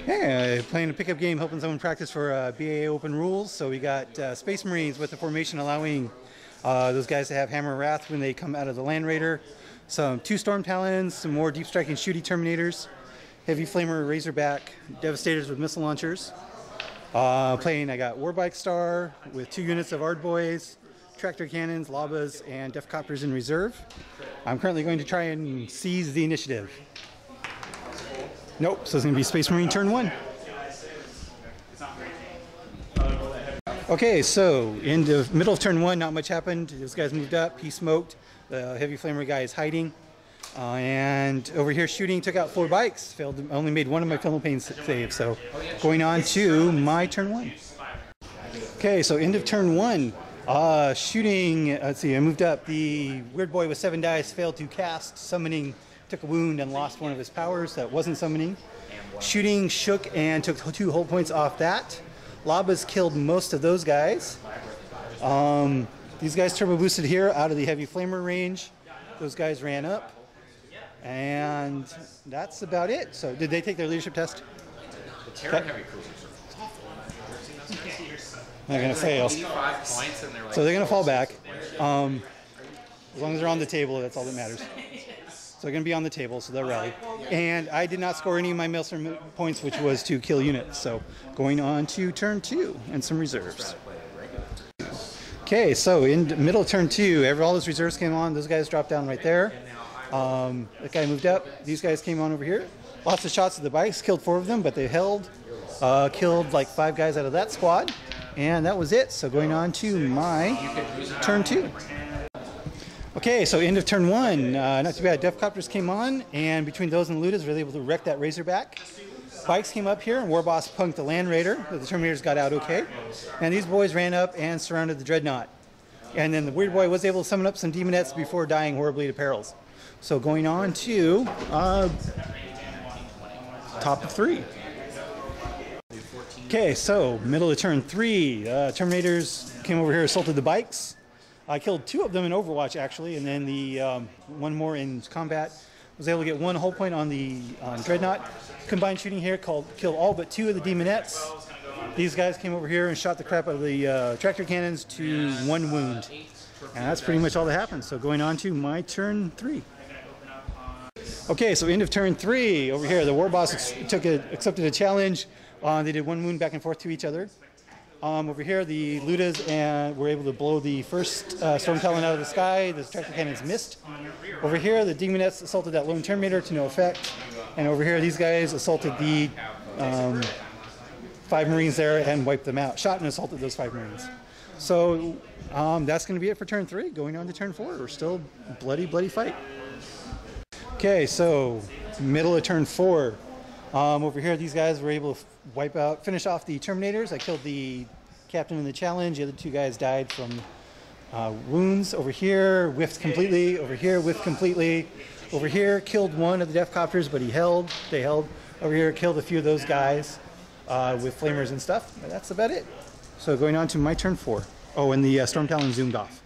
Yeah, playing a pickup game, helping someone practice for BAA Open Rules. So we got Space Marines with the formation allowing those guys to have Hammer Wrath when they come out of the Land Raider. Some 2 Storm Talons, some more deep striking shooty Terminators, Heavy Flamer Razorback, Devastators with missile launchers. Playing, I got Warbike Star with 2 units of Ardboys, Tractor Cannons, Labas, and Defcopters in reserve. I'm currently going to try and seize the initiative. Nope, so it's going to be Space Marine turn 1. Okay, so in the middle of turn 1, not much happened. Those guys moved up, he smoked. The Heavy Flamer guy is hiding. And over here shooting, took out 4 bikes. Failed, only made 1 of my Philippine saves. So going on to my turn 1. Okay, so end of turn 1. Shooting, let's see, I moved up. The Weird Boy with 7 dice failed to cast. Summoning, took a wound and lost 1 of his powers that wasn't summoning. Shooting, shook and took 2 hull points off that. Labas killed most of those guys. These guys turbo boosted here out of the Heavy Flamer range. Those guys ran up. And that's about it. So did they take their leadership test? The Terran Heavy Cruisers are awful. They're going to fail. So they're going to fall back. As long as they're on the table, that's all that matters. So they're going to be on the table, so they'll rally. And I did not score any of my Maelstrom points, which was to kill units. So going on to turn 2 and some reserves. Okay, so in the middle of turn 2, all those reserves came on. Those guys dropped down right there. That guy moved up. These guys came on over here. Lots of shots at the bikes. Killed 4 of them, but they held. Killed like 5 guys out of that squad. And that was it. So going on to my turn 2. Okay, so end of turn 1. Not too bad. Defcopters came on, and between those and the Ludas, we were able to wreck that Razorback. Bikes came up here, and Warboss punked the Land Raider, but the Terminators got out okay. And these boys ran up and surrounded the Dreadnought. And then the Weird Boy was able to summon up some Demonettes before dying horribly to perils. So going on to top of 3. Okay, so middle of turn 3. Terminators came over here, assaulted the bikes. I killed 2 of them in Overwatch actually, and then the 1 more in combat. Was able to get 1 hull point on the Dreadnought. Combined shooting here, killed all but 2 of the Demonettes. These guys came over here and shot the crap out of the Tractor Cannons to 1 wound. And that's pretty much all that happened. So going on to my turn 3. Okay, so end of turn 3. Over here, the Warboss accepted a challenge. They did 1 wound back and forth to each other. Over here, the Ludas were able to blow the first Storm Talon out of the sky. The Tractor Cannons missed. Over here, the Demonettes assaulted that lone Terminator to no effect. And over here, these guys assaulted the 5 Marines there and wiped them out. Shot and assaulted those 5 Marines. So that's going to be it for turn 3. Going on to turn 4. We're still bloody fight. Okay, so middle of turn 4. Over here, these guys were able to finish off the Terminators. I killed the captain in the challenge. The other 2 guys died from wounds. Over here, whiffed completely. Over here, whiffed completely. Over here, killed 1 of the Defcopters, but they held. Over here, killed a few of those guys with flamers and stuff. But that's about it. So going on to my turn 4. Oh, and the Storm Talon zoomed off.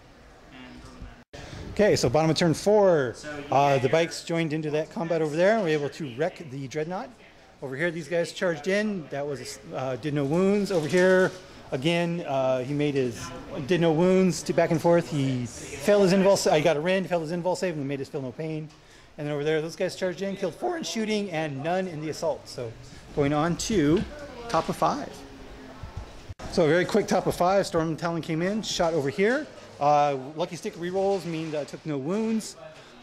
Okay, so bottom of turn 4, the bikes joined into that combat over there and were able to wreck the Dreadnought. Over here, these guys charged in. That was did no wounds. Over here, again, he did no wounds. Back and forth. He failed his invul. I got a rend, failed his invul save, and made us feel no pain. And then over there, those guys charged in, killed 4 in shooting and none in the assault. So going on to top of 5. So a very quick top of 5. Storm Talon came in, shot over here. Lucky stick rerolls mean that I took no wounds.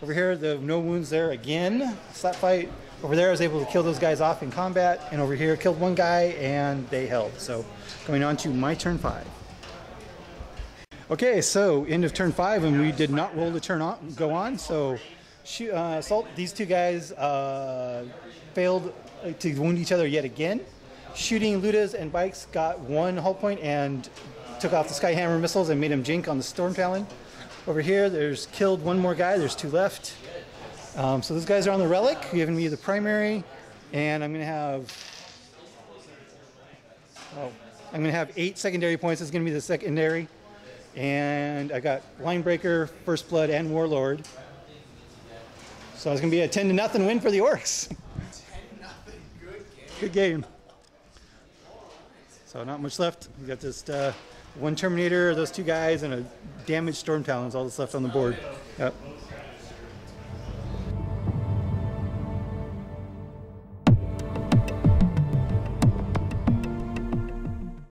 Over here, the no wounds there again. Slap fight. Over there, I was able to kill those guys off in combat. And over here, killed 1 guy and they held. So going on to my turn 5. Okay, so end of turn 5, and we did not roll the go on. So assault. These 2 guys failed to wound each other yet again. Shooting Ludas and bikes got 1 hull point and took off the Skyhammer missiles and made him jink on the Storm Talon. Over here, there's killed 1 more guy. There's 2 left. So those guys are on the relic, giving me the primary, and I'm going to have 8 secondary points. It's going to be the secondary, and I got Linebreaker, First Blood, and Warlord. So it's going to be a 10-0 win for the Orks. 10-0, good game. Good game. So not much left. We got just one Terminator, those two guys, and a damaged Storm Talon is all that's left on the board. Yep.